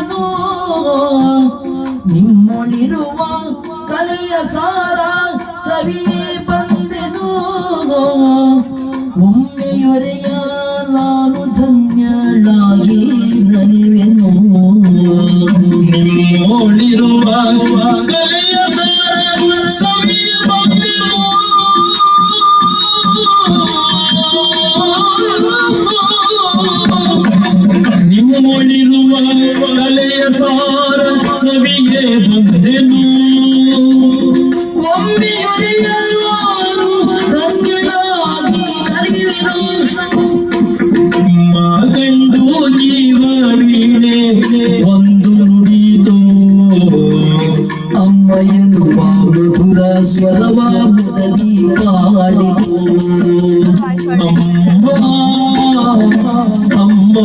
ಬಂದೆನು ನಿಮ್ಮೊಳಿರುವ ಕಲೆಯ ಸಾರ ಸವಿ ಬಂದೆನು ಒಮ್ಮೆಯೊರೆಯ ನಾನು ಧನ್ಯಳಾಗಿ ನಲಿವೆನು ನಿಮ್ಮೊಳಿರುವ ಕಲೆಯ ಸಾರ ಸವಿ ಬಂದೆನು ನಿಮ್ಮೊಳಿರುವ ಕಲೆಯ ಸಾರ ಸವಿಗೆ ಬಂದೆನು ಒಮ್ಮೆಯೊರೆಯ ನಾನು ಧನ್ಯಳಾಗಿ ನಲಿವೆನು ನಿಮ್ಮ ಗಂಡು ಜೀವ ವೀಣೆ ಒಂದು ನುಡಿತು ಅಮ್ಮ ಎನ್ನುವ ಮಧುರ ಸ್ವರವ ಮುದಗಿ ಪಾಡಿತು ಅಮ್ಮ ಅಮ್ಮ